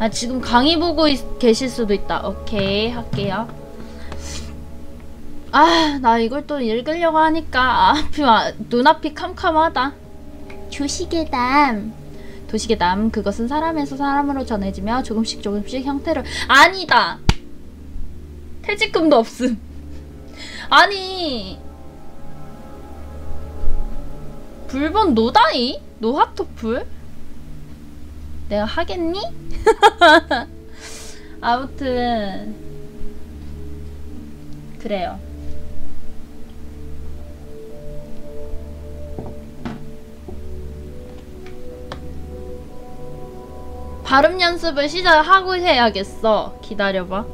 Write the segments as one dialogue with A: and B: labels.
A: 아, 지금 강의 보고 계실 수도 있다. 오케이, 할게요. 아, 나 이걸 또 읽으려고 하니까 눈앞이 캄캄하다. 도시계담. 그것은 사람에서 사람으로 전해지며 조금씩 형태를. 아니다. 퇴직금도 없음. 아니, 불본 노다이? 노하토풀? 내가 하겠니? 아무튼 그래요. 발음 연습을 시작하고 해야겠어. 기다려봐.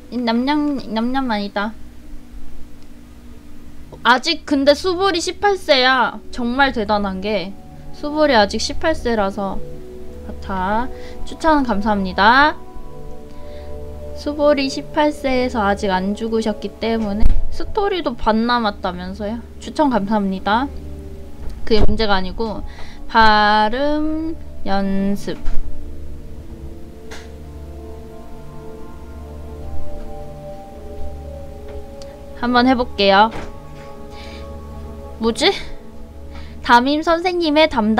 A: 냠냠만이다. 아직 근데 수볼이 18세야. 정말 대단한게 수볼이 아직 18세라서. 자, 추천 감사합니다. 수볼이 18세에서 아직 안 죽으셨기 때문에. 스토리도 반 남았다면서요. 추천 감사합니다. 그게 문제가 아니고 발음 연습. 한번 해볼게요. 뭐지? 담임 선생님의 담임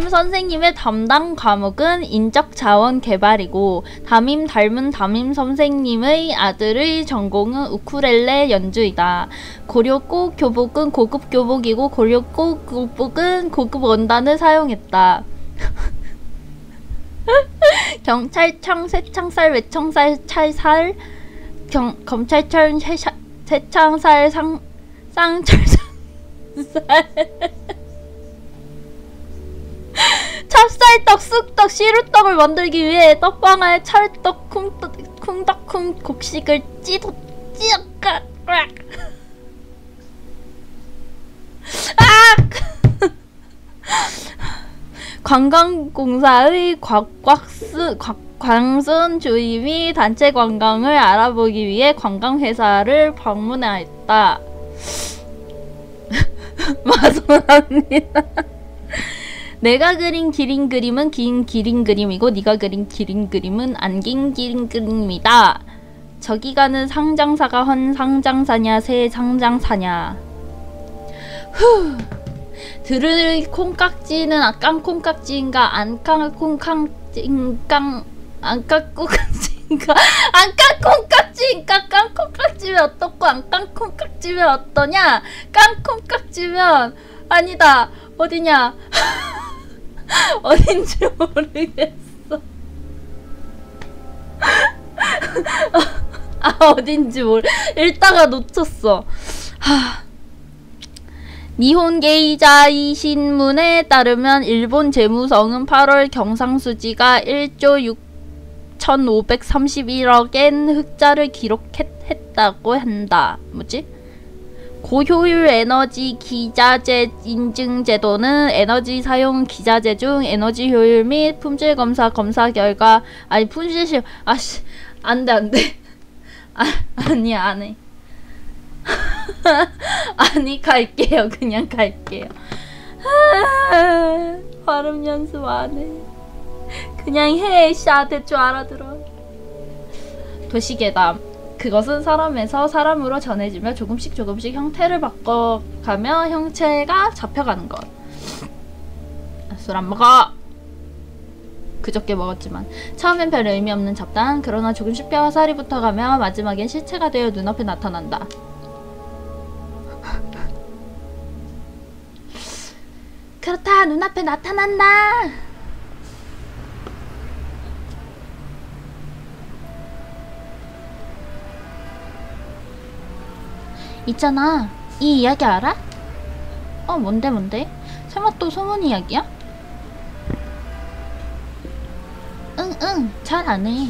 A: 선생님의 담당 과목은 인적자원 개발이고, 닮은 담임 선생님의 아들의 전공은 우쿨렐레 연주이다. 고려고 교복은 고급 교복이고, 고려고 교복은 고급 원단을 사용했다. 경찰청 쇠창살 외청살 찰살 검찰청 쇠창살 쌍철살 찹쌀떡, 쑥떡, 시루떡을 만들기 위해 떡방아에 찰떡, 쿵떡, 곡식을 찌어까 관광공사의 광순 주임이 단체 관광을 알아보기 위해 관광회사를 방문하였다. 맞습니다. 내가 그린 기린 그림은 긴 기린 그림이고, 네가 그린 기린 그림은 안 긴 기린 그림이다. 저기 가는 상장사가 헌 상장사냐 새 상장사냐. 후. 들을 콩깍지는 아깐 콩깍지인가 안깐 콩깍지인가 안깐 콩깍지인가 안깐 콩깍지인가 깐 콩깍지면 어떻고 안깐 콩깍지면 어떠냐. 깐 콩깍지면 아니다. 어디냐. 어딘지 모르겠어. 어딘지 읽다가 놓쳤어. 니혼 게이자이 신문에 따르면 일본 재무성은 8월 경상수지가 1조 6,531억엔 흑자를 기록했다고 한다. 뭐지? 고효율 에너지 기자재 인증 제도는 에너지 사용 기자재 중 에너지 효율 및 품질 검사 결과 품질 안돼 아니 안해. 아니 갈게요. 그냥 갈게요. 발음 연습 안해. 그냥 해. 샤 대충 알아들어. 도시계담. 그것은 사람에서 사람으로 전해지며 조금씩 형태를 바꿔가며 형체가 잡혀가는 것. 술 안 먹어. 그저께 먹었지만. 처음엔 별 의미 없는 잡담. 그러나 조금씩 뼈와 살이 붙어가며 마지막엔 실체가 되어 눈앞에 나타난다. 그렇다. 눈앞에 나타난다. 있잖아. 이 이야기 알아? 뭔데? 설마 또 소문 이야기야? 응, 잘 안 해.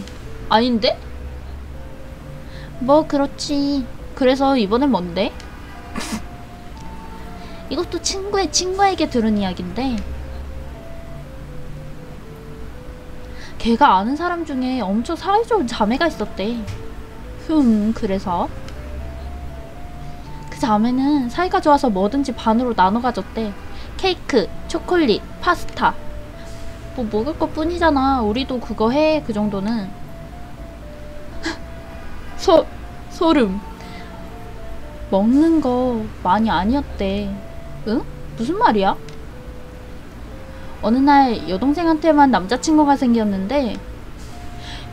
A: 아닌데? 뭐 그렇지. 그래서 이번엔 뭔데? 이것도 친구에게 들은 이야기인데, 걔가 아는 사람 중에 엄청 사이좋은 자매가 있었대. 그래서? 그 자매는 사이가 좋아서 뭐든지 반으로 나눠 가졌대. 케이크, 초콜릿, 파스타. 뭐 먹을 것 뿐이잖아. 우리도 그거 해. 그 정도는. 소름. 먹는 거 많이 아니었대. 응? 무슨 말이야? 어느 날 여동생한테만 남자친구가 생겼는데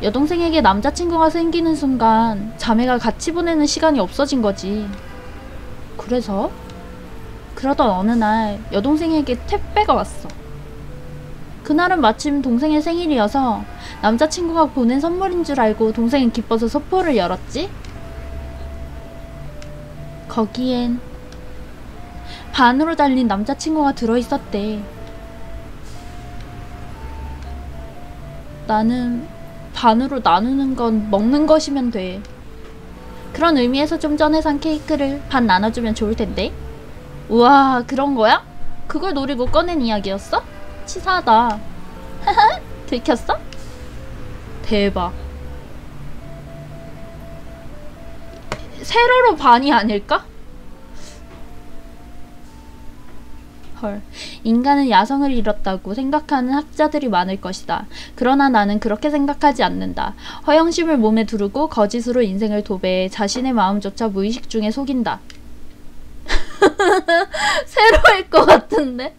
A: 여동생에게 남자친구가 생기는 순간 자매가 같이 보내는 시간이 없어진 거지. 그래서? 그러던 어느 날 여동생에게 택배가 왔어. 그날은 마침 동생의 생일이어서 남자친구가 보낸 선물인 줄 알고 동생은 기뻐서 소포를 열었지? 거기엔 반으로 잘린 남자친구가 들어있었대. 나는 반으로 나누는 건 먹는 것이면 돼. 그런 의미에서 좀 전에 산 케이크를 반 나눠주면 좋을 텐데. 우와, 그런 거야? 그걸 노리고 꺼낸 이야기였어? 치사하다. 들켰어? 대박. 세로로 반이 아닐까? 헐, 인간은 야성을 잃었다고 생각하는 학자들이 많을 것이다. 그러나 나는 그렇게 생각하지 않는다. 허영심을 몸에 두르고 거짓으로 인생을 도배해 자신의 마음조차 무의식 중에 속인다. 세로일 것 같은데?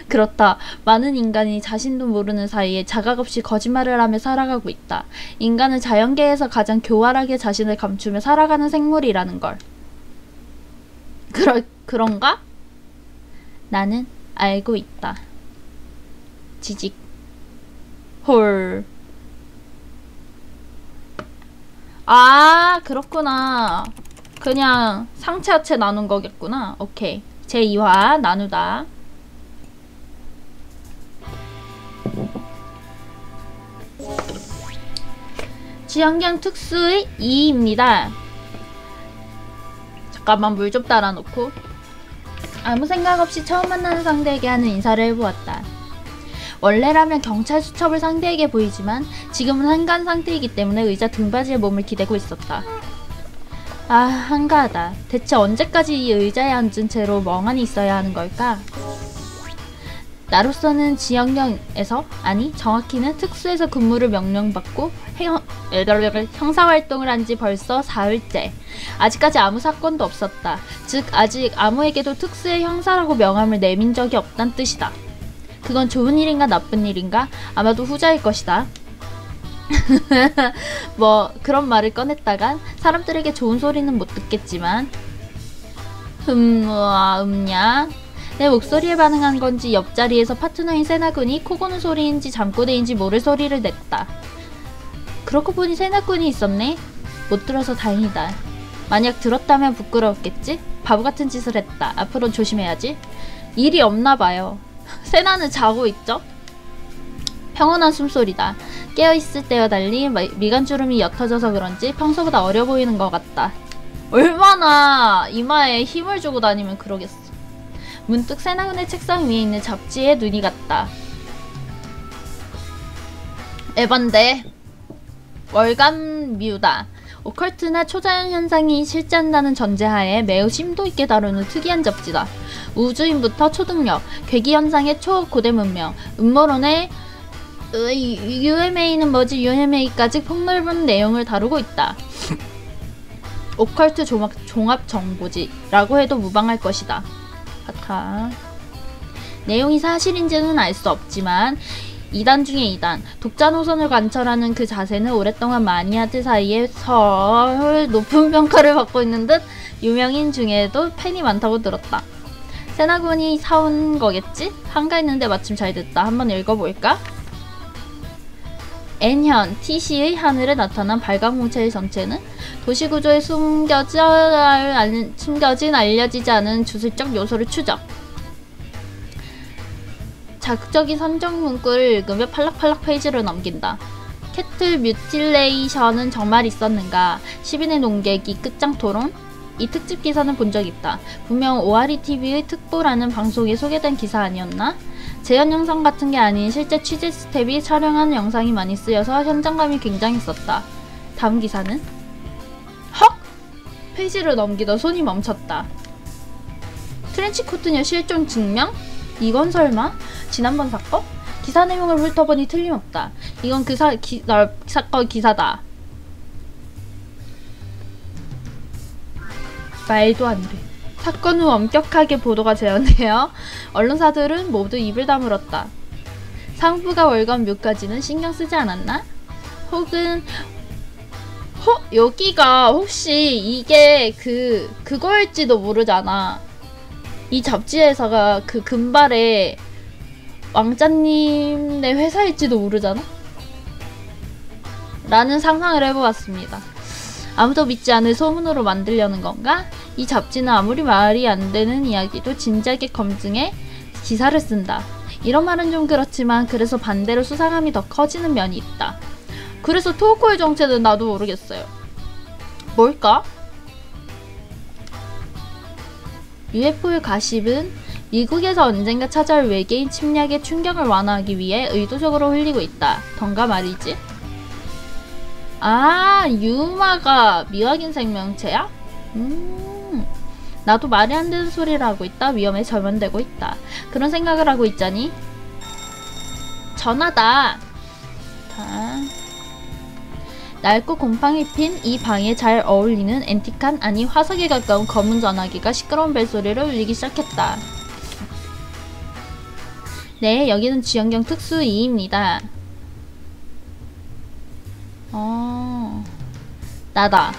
A: 그렇다. 많은 인간이 자신도 모르는 사이에 자각 없이 거짓말을 하며 살아가고 있다. 인간은 자연계에서 가장 교활하게 자신을 감추며 살아가는 생물이라는 걸. 그런가? 나는 알고 있다. 지직. 홀. 아, 그렇구나. 그냥 상체 하체 나눈 거겠구나. 오케이. 제2화 나누다. 지연경 특수의 2입니다. 잠깐만 물 좀 따라 놓고. 아무 생각 없이 처음 만나는 상대에게 하는 인사를 해보았다. 원래라면 경찰 수첩을 상대에게 보이지만 지금은 한가한 상태이기 때문에 의자 등받이에 몸을 기대고 있었다. 아, 한가하다. 대체 언제까지 이 의자에 앉은 채로 멍하니 있어야 하는 걸까? 나로서는 지역령에서, 아니 정확히는 특수에서 근무를 명령받고 형사활동을 한 지 벌써 4흘째. 아직까지 아무 사건도 없었다. 즉 아직 아무에게도 특수의 형사라고 명함을 내민 적이 없단 뜻이다. 그건 좋은 일인가 나쁜 일인가? 아마도 후자일 것이다. 뭐 그런 말을 꺼냈다간 사람들에게 좋은 소리는 못 듣겠지만 음냐? 내 목소리에 반응한 건지 옆자리에서 파트너인 세나군이 코 고는 소리인지 잠꼬대인지 모를 소리를 냈다. 그렇고 보니 세나군이 있었네? 못 들어서 다행이다. 만약 들었다면 부끄러웠겠지? 바보같은 짓을 했다. 앞으로는 조심해야지. 일이 없나봐요. 세나는 자고 있죠? 평온한 숨소리다. 깨어있을 때와 달리 미간주름이 옅어져서 그런지 평소보다 어려 보이는 것 같다. 얼마나 이마에 힘을 주고 다니면 그러겠어. 문득 세나군의 책상 위에 있는 잡지에 눈이 갔다. 에반데. 월간 뮤다. 오컬트나 초자연 현상이 실제한다는 전제하에 매우 심도 있게 다루는 특이한 잡지다. 우주인부터 초능력, 괴기현상의 초고대 문명, 음모론의 UMA는 뭐지? UMA까지 폭넓은 내용을 다루고 있다. 오컬트 종합정보지라고 해도 무방할 것이다. 같아. 내용이 사실인지는 알 수 없지만 2단 중에 2단, 독자 노선을 관철하는 그 자세는 오랫동안 마니아들 사이에서 높은 평가를 받고 있는 듯 유명인 중에도 팬이 많다고 들었다. 세나군이 사온 거겠지? 한가했는데 마침 잘 됐다. 한번 읽어볼까? N현, TC의 하늘에 나타난 발광물체의 정체는 도시구조에 숨겨진 알려지지 않은 주술적 요소를 추적. 자극적인 선정 문구를 읽으며 팔락팔락 페이지를 넘긴다. 캐틀 뮤틸레이션은 정말 있었는가? 시민의 농객이 끝장 토론? 이 특집 기사는 본 적 있다. 분명 ORETV의 특보라는 방송에 소개된 기사 아니었나? 재현 영상 같은 게 아닌 실제 취재 스텝이 촬영한 영상이 많이 쓰여서 현장감이 굉장했었다. 다음 기사는? 헉! 페이지를 넘기던 손이 멈췄다. 트렌치코트녀 실종 증명? 이건 설마? 지난번 사건? 기사 내용을 훑어보니 틀림없다. 이건 그 사건 기사다. 말도 안 돼. 사건 후 엄격하게 보도가 되었네요. 언론사들은 모두 입을 다물었다. 상부가 월간 묘까지는 신경 쓰지 않았나? 혹은 여기가 혹시 이게 그거일지도 모르잖아. 이 잡지에서가 그 금발의 왕자님네 회사일지도 모르잖아? 라는 상상을 해보았습니다. 아무도 믿지 않을 소문으로 만들려는 건가? 이 잡지는 아무리 말이 안 되는 이야기도 진지하게 검증해 기사를 쓴다. 이런 말은 좀 그렇지만 그래서 반대로 수상함이 더 커지는 면이 있다. 그래서 토호코의 정체는 나도 모르겠어요. 뭘까? UFO의 가십은 미국에서 언젠가 찾아올 외계인 침략의 충격을 완화하기 위해 의도적으로 흘리고 있다. 던가 말이지? 아, 유마가 미확인 생명체야? 나도 말이 안 되는 소리를 하고 있다. 위험에 절면되고 있다. 그런 생각을 하고 있자니 전화다. 낡고 곰팡이 핀 이 방에 잘 어울리는 앤틱한, 아니 화석에 가까운 검은 전화기가 시끄러운 벨소리를 울리기 시작했다. 네, 여기는 지연경 특수 2입니다. 나다.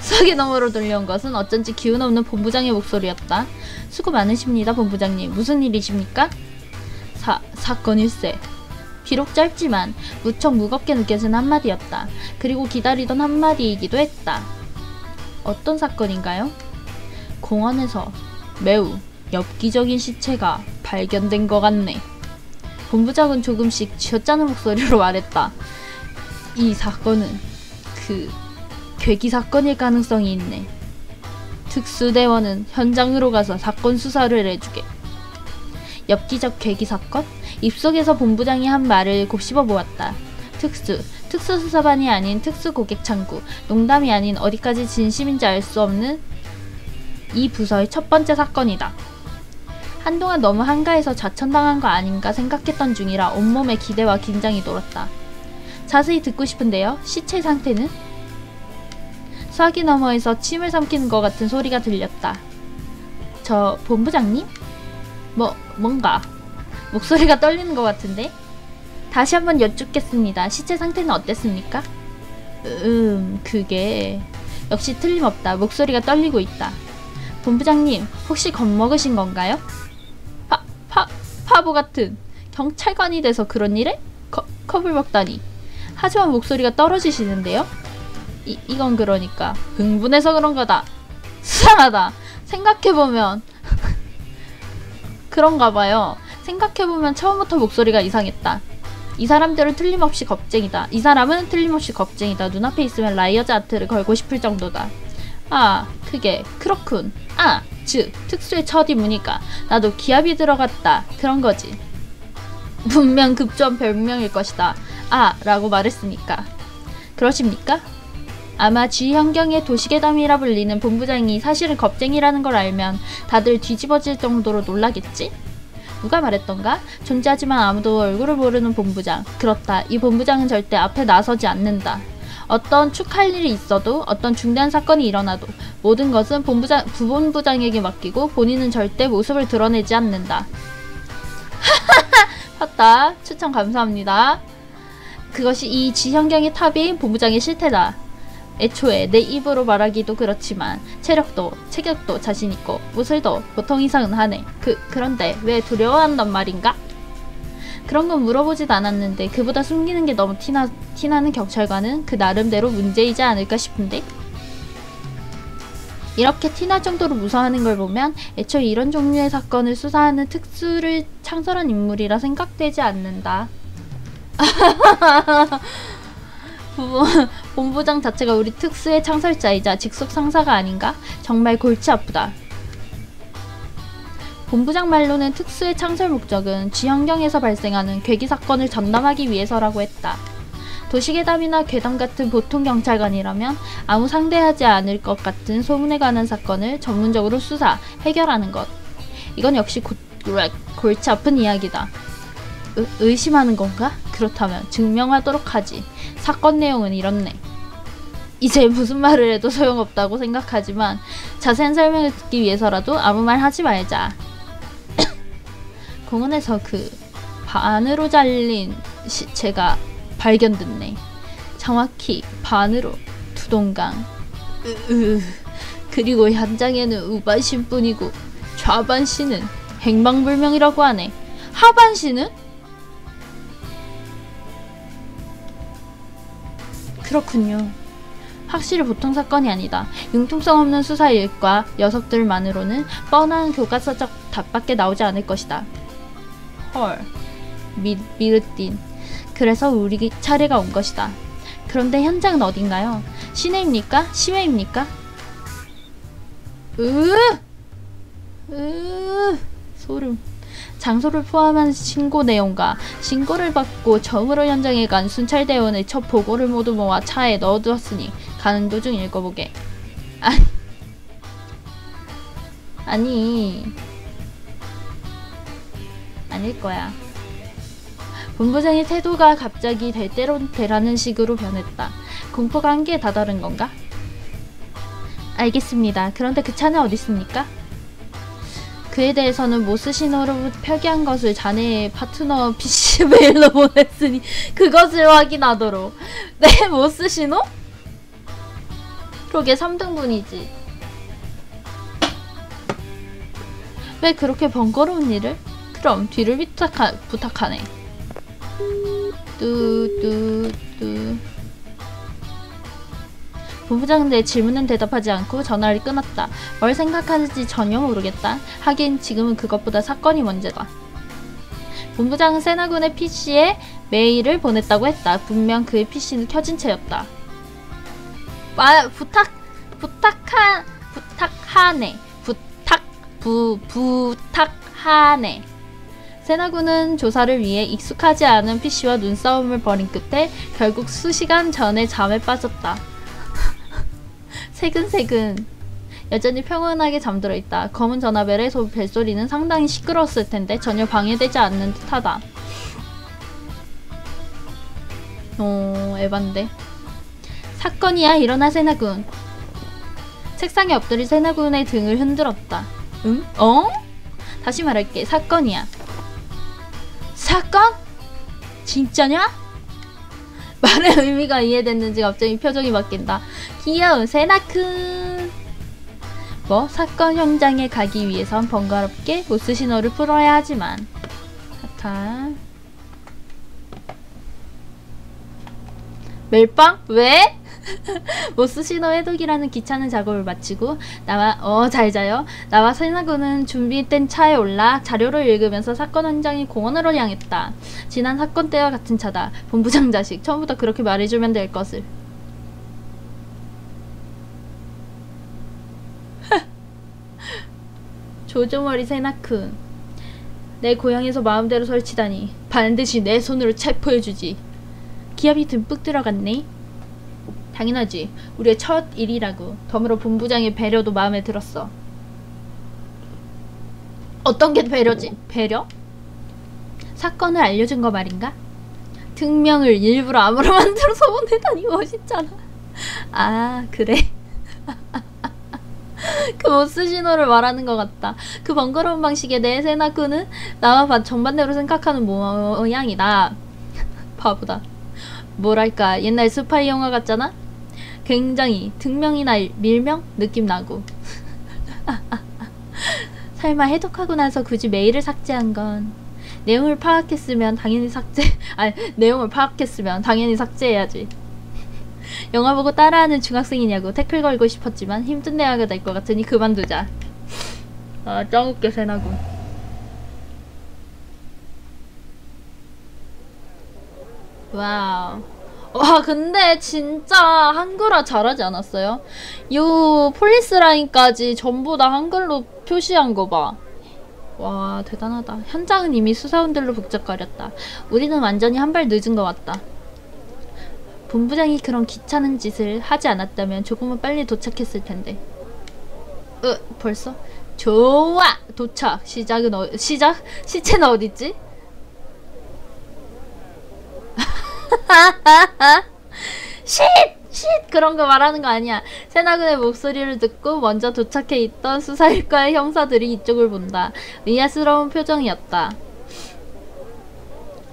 A: 수화기 너머로 들려온 것은 어쩐지 기운 없는 본부장의 목소리였다. 수고 많으십니다, 본부장님. 무슨 일이십니까? 사건일세. 비록 짧지만 무척 무겁게 느껴지는 한마디였다. 그리고 기다리던 한마디이기도 했다. 어떤 사건인가요? 공원에서 매우 엽기적인 시체가 발견된 것 같네. 본부장은 조금씩 쥐어짜는 목소리로 말했다. 이 사건은 괴기 사건일 가능성이 있네. 특수대원은 현장으로 가서 사건 수사를 해주게. 엽기적 괴기 사건? 입속에서 본부장이 한 말을 곱씹어 보았다. 특수수사반이 아닌 특수고객창구, 농담이 아닌 어디까지 진심인지 알 수 없는 이 부서의 첫 번째 사건이다. 한동안 너무 한가해서 좌천당한 거 아닌가 생각했던 중이라 온몸에 기대와 긴장이 돌았다. 자세히 듣고 싶은데요. 시체 상태는? 수화기 너머에서 침을 삼키는 것 같은 소리가 들렸다. 저 본부장님? 뭔가 목소리가 떨리는 것 같은데? 다시 한번 여쭙겠습니다. 시체 상태는 어땠습니까? 그게... 역시 틀림없다. 목소리가 떨리고 있다. 본부장님, 혹시 겁먹으신 건가요? 바보 같은. 경찰관이 돼서 그런 일에? 겁을 먹다니. 하지만 목소리가 떨어지시는데요? 이건 그러니까 흥분해서 그런 거다. 수상하다. 생각해보면 그런가 봐요. 생각해보면 처음부터 목소리가 이상했다. 이 사람들은 틀림없이 겁쟁이다. 이 사람은 틀림없이 겁쟁이다. 눈앞에 있으면 라이어즈 아트를 걸고 싶을 정도다. 아, 그게 그렇군. 아, 즉 특수의 첫 임무니까 나도 기합이 들어갔다. 그런 거지. 분명 급조한 별명일 것이다. 아, 라고 말했으니까. 그러십니까? 아마 지현경의 도시괴담이라 불리는 본부장이 사실은 겁쟁이라는 걸 알면 다들 뒤집어질 정도로 놀라겠지? 누가 말했던가? 존재하지만 아무도 얼굴을 모르는 본부장. 그렇다. 이 본부장은 절대 앞에 나서지 않는다. 어떤 축할 일이 있어도, 어떤 중대한 사건이 일어나도 모든 것은 부본부장에게 맡기고 본인은 절대 모습을 드러내지 않는다. 봤다. 추천 감사합니다. 그것이 이 지현경의 탑인 본부장의 실태다. 애초에 내 입으로 말하기도 그렇지만 체력도, 체격도 자신있고 모슬도 보통 이상은 하네. 그런데 왜 두려워한단 말인가? 그런 건 물어보지도 않았는데 그보다 숨기는 게 너무 티나는 경찰관은 그 나름대로 문제이지 않을까 싶은데? 이렇게 티날 정도로 무서워하는 걸 보면 애초에 이런 종류의 사건을 수사하는 특수를 창설한 인물이라 생각되지 않는다. 본부장 자체가 우리 특수의 창설자이자 직속 상사가 아닌가? 정말 골치 아프다. 본부장 말로는 특수의 창설 목적은 지현경에서 발생하는 괴기 사건을 전담하기 위해서라고 했다. 도시괴담이나 괴담 같은 보통 경찰관이라면 아무 상대하지 않을 것 같은 소문에 관한 사건을 전문적으로 수사, 해결하는 것. 이건 역시 골치 아픈 이야기다. 의심하는 건가? 그렇다면 증명하도록 하지. 사건 내용은 이렇네. 이제 무슨 말을 해도 소용없다고 생각하지만 자세한 설명을 듣기 위해서라도 아무 말 하지 말자. 공원에서 그 반으로 잘린 시체가 발견됐네. 정확히 반으로 두 동강. 그리고 현장에는 우반신뿐이고 좌반신은 행방불명이라고 하네. 하반신은? 그렇군요. 확실히 보통 사건이 아니다. 융통성 없는 수사 일과 녀석들만으로는 뻔한 교과서적 답밖에 나오지 않을 것이다. 헐. 미르딘. 그래서 우리 차례가 온 것이다. 그런데 현장은 어딘가요? 시내입니까? 시외입니까? 소름. 장소를 포함한 신고 내용과 신고를 받고 처음으로 현장에 간 순찰대원의 첫 보고를 모두 모아 차에 넣어두었으니 가는 도중 읽어보게. 아니 아닐 거야. 본부장의 태도가 갑자기 될 대로 되라는 식으로 변했다. 공포가 한계에 다다른 건가? 알겠습니다. 그런데 그 차는 어디 있습니까? 그에 대해서는 모스 신호로 표기한 것을 자네의 파트너 PC 메일로 보냈으니 그것을 확인하도록. 네, 모스 신호? 그러게 3등분이지. 왜 그렇게 번거로운 일을? 그럼 뒤를 부탁하네. 뚜뚜뚜. 본부장은 내 질문은 대답하지 않고 전화를 끊었다. 뭘 생각하는지 전혀 모르겠다. 하긴 지금은 그것보다 사건이 문제다. 본부장은 세나군의 PC에 메일을 보냈다고 했다. 분명 그의 PC는 켜진 채였다. 부탁하네. 세나군은 조사를 위해 익숙하지 않은 PC와 눈싸움을 벌인 끝에 결국 수시간 전에 잠에 빠졌다. 세근세근. 여전히 평온하게 잠들어 있다. 검은 전화벨의 벨소리는 상당히 시끄러웠을 텐데 전혀 방해되지 않는 듯하다. 에반데. 사건이야. 일어나 세나군. 책상에 엎드린 세나군의 등을 흔들었다. 응? 다시 말할게. 사건이야. 사건? 진짜냐? 말의 의미가 이해됐는지 갑자기 표정이 바뀐다. 귀여운 세나군. 뭐? 사건 현장에 가기 위해선 번거롭게 모스 신호를 풀어야 하지만. 하타. 멜빵? 왜? 모스 신호 해독이라는 귀찮은 작업을 마치고 잘 자요. 나와 세나군은 준비된 차에 올라 자료를 읽으면서 사건 현장인 공원으로 향했다. 지난 사건 때와 같은 차다. 본부장 자식. 처음부터 그렇게 말해주면 될 것을. 조조머리 세나군. 내 고향에서 마음대로 설치다니. 반드시 내 손으로 체포해주지. 기합이 듬뿍 들어갔네. 당연하지. 우리의 첫 일이라고. 덤으로 본부장의 배려도 마음에 들었어. 어떤 게 배려지? 배려? 사건을 알려준 거 말인가? 등명을 일부러 암으로 만들어서 보내다니 멋있잖아. 아, 그래? 그 모스 신호를 말하는 것 같다. 그 번거로운 방식의 내 세나군은 나와 정반대로 생각하는 모양이다. 바보다. 뭐랄까, 옛날 스파이 영화 같잖아? 굉장히 등명이나 밀명? 느낌 나고. 설마 해독하고 나서 굳이 메일을 삭제한 건 내용을 파악했으면 당연히 삭제해야지. 영화 보고 따라하는 중학생이냐고 태클 걸고 싶었지만 힘든 대화가 될 것 같으니 그만두자. 아, 짱 웃겨 세나군. 와우. 와, 근데 진짜 한글화 잘하지 않았어요? 요 폴리스 라인까지 전부 다 한글로 표시한 거 봐. 와, 대단하다. 현장은 이미 수사원들로 북적거렸다. 우리는 완전히 한 발 늦은 것 같다. 본부장이 그런 귀찮은 짓을 하지 않았다면 조금은 빨리 도착했을 텐데. 벌써? 좋아! 도착! 시체는 어딨지? 쉿! 쉿! 그런 거 말하는 거 아니야. 세나군의 목소리를 듣고 먼저 도착해 있던 수사일과의 형사들이 이쪽을 본다. 의아스러운 표정이었다.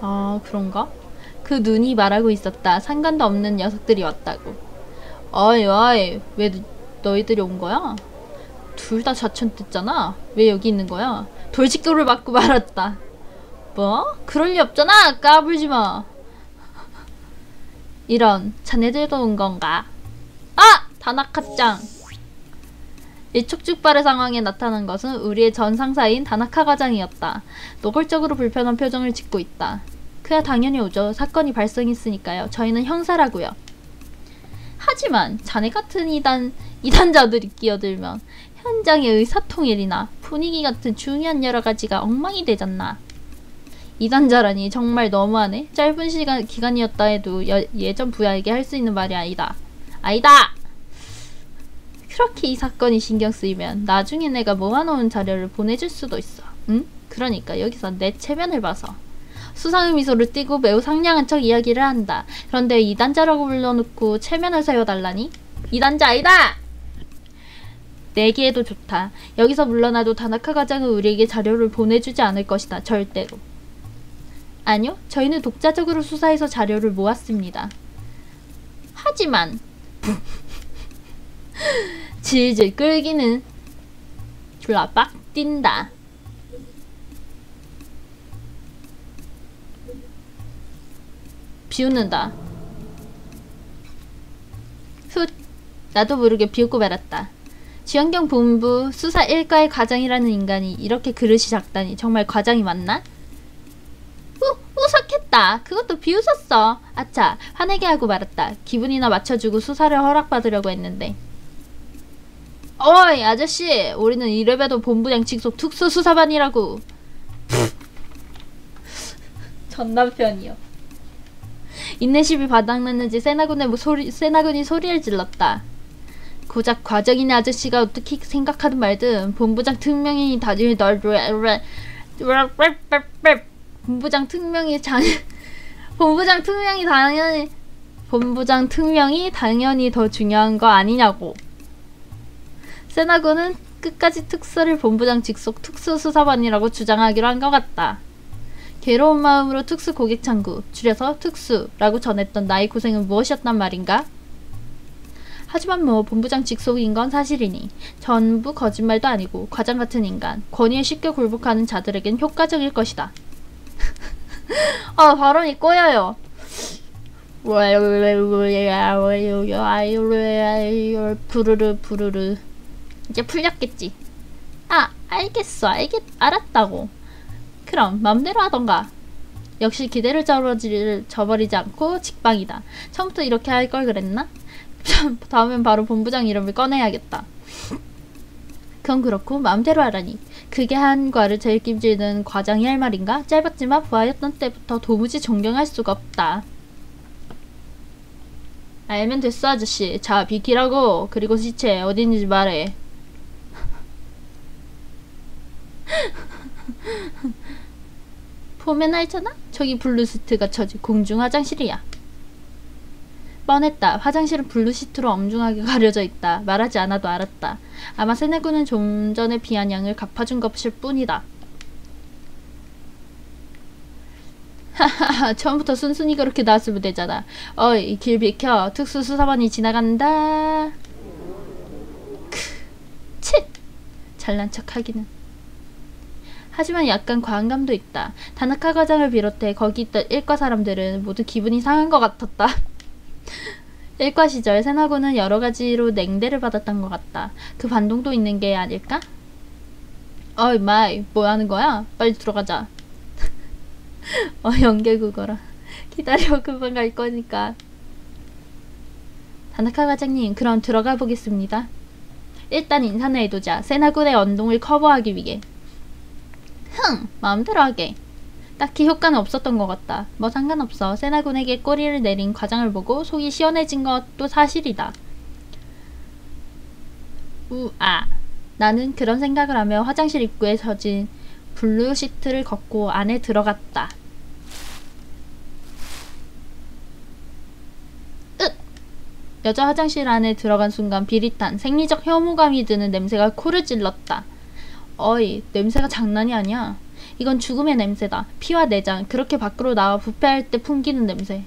A: 아, 그런가? 그 눈이 말하고 있었다. 상관도 없는 녀석들이 왔다고. 어이, 왜 너희들이 온 거야? 둘 다 좌천됐잖아. 왜 여기 있는 거야? 돌직구를 맞고 말았다. 뭐? 그럴 리 없잖아. 까불지 마. 이런, 자네들도 온 건가? 아! 다나카짱. 일촉즉발의 상황에 나타난 것은 우리의 전 상사인 다나카 과장이었다. 노골적으로 불편한 표정을 짓고 있다. 그야 당연히 오죠. 사건이 발생했으니까요. 저희는 형사라고요. 하지만 자네 같은 이단자들이 끼어들면 현장의 의사통일이나 분위기 같은 중요한 여러 가지가 엉망이 되잖나. 이단자라니 정말 너무하네. 짧은 기간이었다 해도 예전 부하에게 할 수 있는 말이 아니다. 그렇게 이 사건이 신경 쓰이면 나중에 내가 모아놓은 자료를 보내줄 수도 있어. 응? 그러니까 여기서 내 체면을 봐서. 수상의 미소를 띠고 매우 상냥한 척 이야기를 한다. 그런데 이단자라고 불러놓고 체면을 세워달라니? 이단자 아니다! 내기에도 좋다. 여기서 물러나도 다나카 과장은 우리에게 자료를 보내주지 않을 것이다. 절대로. 아니요. 저희는 독자적으로 수사해서 자료를 모았습니다. 하지만 질질 끌기는 졸라 빡 뛴다. 비웃는다. 훗. 나도 모르게 비웃고 말았다. 지원경 본부 수사 1과의 과장이라는 인간이 이렇게 그릇이 작다니 정말 과장이 맞나? 우석했다. 그것도 비웃었어. 아차, 화내게 하고 말았다. 기분이나 맞춰주고 수사를 허락받으려고 했는데. 어이 아저씨, 우리는 이래봬도 본부장 직속 특수수사반이라고. 전 남편이요. 인내심이 바닥났는지 세나군이 소리를 질렀다. 고작 과정이네 아저씨가 어떻게 생각하든 말든 본부장 특명이 본부장 특명이 당연히 더 중요한 거 아니냐고. 세나군은 끝까지 특수를 본부장 직속 특수수사반이라고 주장하기로 한 것 같다. 괴로운 마음으로 특수 고객창구, 줄여서 특수라고 전했던 나의 고생은 무엇이었단 말인가? 하지만 뭐 본부장 직속인 건 사실이니 전부 거짓말도 아니고 과장 같은 인간, 권위에 쉽게 굴복하는 자들에겐 효과적일 것이다. 발음이 꼬여요. 부르르 이제 풀렸겠지. 알았다고. 그럼 맘대로 하던가. 역시 기대를 저버리지 않고 직방이다. 처음부터 이렇게 할 걸 그랬나? 다음엔 바로 본부장 이름을 꺼내야겠다. 그건 그렇고 마음대로 하라니. 그게 한과를 제일 낌지는 과장이 할 말인가? 짧았지만 부하였던 때부터 도무지 존경할 수가 없다. 알면 됐어 아저씨. 자 비키라고. 그리고 시체 어디 있는지 말해. 보면 알잖아? 저기 블루시트가 쳐진 공중 화장실이야. 뻔했다. 화장실은 블루시트로 엄중하게 가려져 있다. 말하지 않아도 알았다. 아마 세네군은 좀 전에 비아냥을 갚아준 것일 뿐이다. 하하하, 처음부터 순순히 그렇게 나왔으면 되잖아. 어이, 길 비켜. 특수수사반이 지나간다. 칫! 잘난 척 하기는. 하지만 약간 과한감도 있다. 다나카 과장을 비롯해 거기 있던 일과 사람들은 모두 기분이 상한 것 같았다. 일과 시절 세나군은 여러 가지로 냉대를 받았던 것 같다. 그 반동도 있는 게 아닐까? 어이 마이, 뭐 하는 거야? 빨리 들어가자. 연계국어라. 기다려, 금방 갈 거니까. 다나카 과장님, 그럼 들어가 보겠습니다. 일단 인사는 해두자. 세나군의 언동을 커버하기 위해. 마음대로 하게. 딱히 효과는 없었던 것 같다. 뭐 상관없어. 세나군에게 꼬리를 내린 과장을 보고 속이 시원해진 것도 사실이다. 나는 그런 생각을 하며 화장실 입구에 젖은 블루 시트를 걷고 안에 들어갔다. 여자 화장실 안에 들어간 순간 비릿한 생리적 혐오감이 드는 냄새가 코를 찔렀다. 어이, 냄새가 장난이 아니야. 이건 죽음의 냄새다. 피와 내장, 그렇게 밖으로 나와 부패할 때 풍기는 냄새.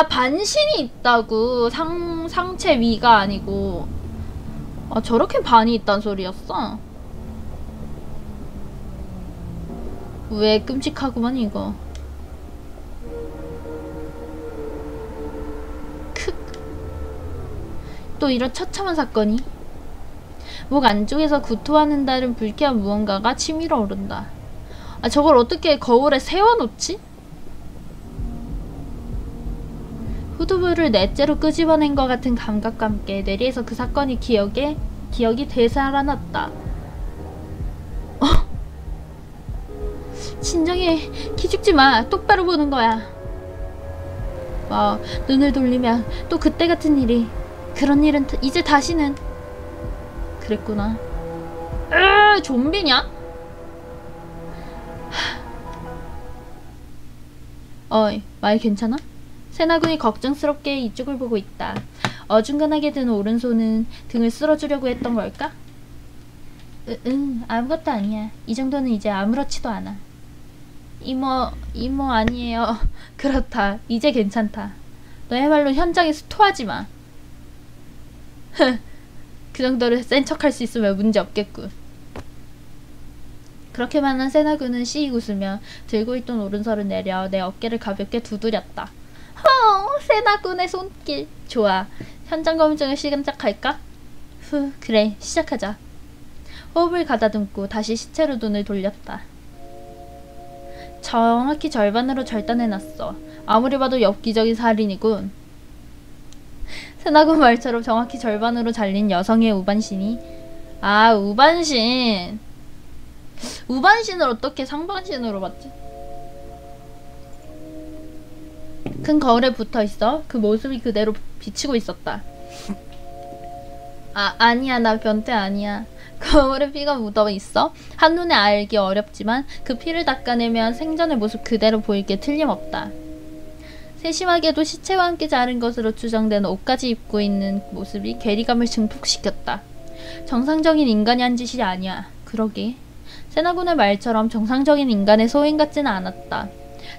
A: 반신이 있다고. 상체 위가 아니고. 저렇게 반이 있단 소리였어? 왜 끔찍하구만 이거. 또 이런 처참한 사건이? 목 안쪽에서 구토하는다는 불쾌한 무언가가 치밀어 오른다. 저걸 어떻게 거울에 세워놓지? 후두부를 넷째로 끄집어낸 것 같은 감각과 함께 뇌리에서 그 사건이 기억이 되살아났다. 진정해. 기죽지 마. 똑바로 보는 거야. 눈을 돌리면 또 그때 같은 일이. 그런 일은 이제 다시는. 그랬구나. 좀비냐? 어이, 말 괜찮아? 세나군이 걱정스럽게 이쪽을 보고 있다. 어중간하게 든 오른손은 등을 쓸어주려고 했던 걸까? 아무것도 아니야. 이 정도는 이제 아무렇지도 않아. 이모 아니에요. 그렇다. 이제 괜찮다. 너야말로 현장에서 토하지 마. 그 정도로 센 척할 수 있으면 문제 없겠군. 그렇게만 한 세나군은 씩 웃으며 들고 있던 오른손을 내려 내 어깨를 가볍게 두드렸다. 세나군의 손길. 좋아. 현장 검증을 시작할까? 그래. 시작하자. 호흡을 가다듬고 다시 시체로 눈을 돌렸다. 정확히 절반으로 절단해놨어. 아무리 봐도 엽기적인 살인이군. 세나군 말처럼 정확히 절반으로 잘린 여성의 우반신이. 우반신. 우반신을 어떻게 상반신으로 봤지? 큰 거울에 붙어있어. 그 모습이 그대로 비치고 있었다. 아니야. 나 변태 아니야. 거울에 피가 묻어있어. 한눈에 알기 어렵지만 그 피를 닦아내면 생전의 모습 그대로 보일 게 틀림없다. 세심하게도 시체와 함께 자른 것으로 추정되는 옷까지 입고 있는 모습이 괴리감을 증폭시켰다. 정상적인 인간이 한 짓이 아니야. 그러게. 세나군의 말처럼 정상적인 인간의 소인 같지는 않았다.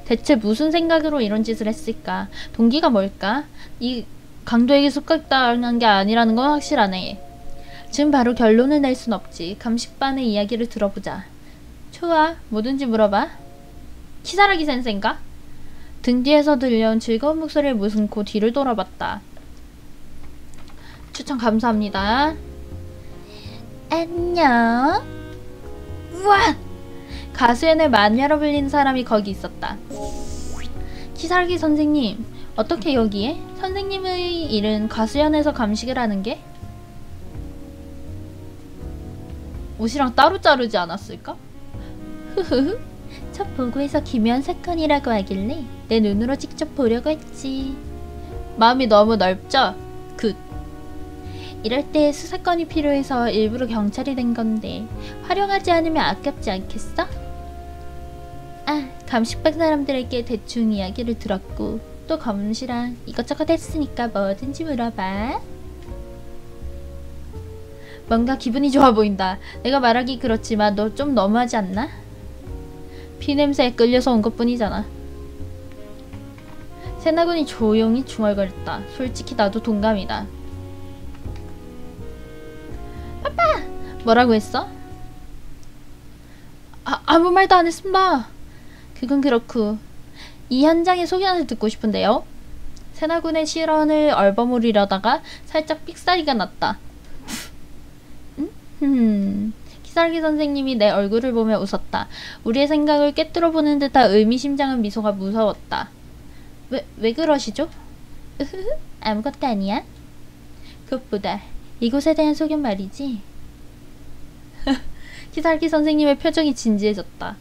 A: 대체 무슨 생각으로 이런 짓을 했을까? 동기가 뭘까? 이 강도에게 숙각당한 게 아니라는 건 확실하네. 지금 바로 결론을 낼 순 없지. 감식반의 이야기를 들어보자. 좋아. 뭐든지 물어봐. 키사라기 센세인가? 등 뒤에서 들려온 즐거운 목소리를 무슨코 뒤를 돌아봤다. 추천 감사합니다. 안녕. 우와! 가수연의 마녀로 불리는 사람이 거기 있었다. 키사라기 선생님, 어떻게 여기에? 선생님의 일은 가수연에서 감식을 하는 게? 옷이랑 따로 자르지 않았을까? 흐흐흐. 첫 보고에서 기묘한 사건이라고 하길래 내 눈으로 직접 보려고 했지. 마음이 너무 넓죠? 굿. 이럴 때 수사건이 필요해서 일부러 경찰이 된 건데 활용하지 않으면 아깝지 않겠어? 감식반 사람들에게 대충 이야기를 들었고 또 검시랑 이것저것 했으니까 뭐든지 물어봐. 뭔가 기분이 좋아 보인다. 내가 말하기 그렇지만 너 좀 너무하지 않나? 피냄새에 끌려서 온 것뿐이잖아. 세나군이 조용히 중얼거렸다. 솔직히 나도 동감이다. 빠빠! 뭐라고 했어? 아무 말도 안 했습니다. 그건 그렇고 이 현장의 소견을 듣고 싶은데요. 세나군의 실언을 얼버무리려다가 살짝 삑사리가 났다. 키사라기 선생님이 내 얼굴을 보며 웃었다. 우리의 생각을 꿰뚫어보는 듯한 의미심장한 미소가 무서웠다. 왜 그러시죠? 아무것도 아니야. 그것보다 이곳에 대한 소견 말이지. 키살기 선생님의 표정이 진지해졌다.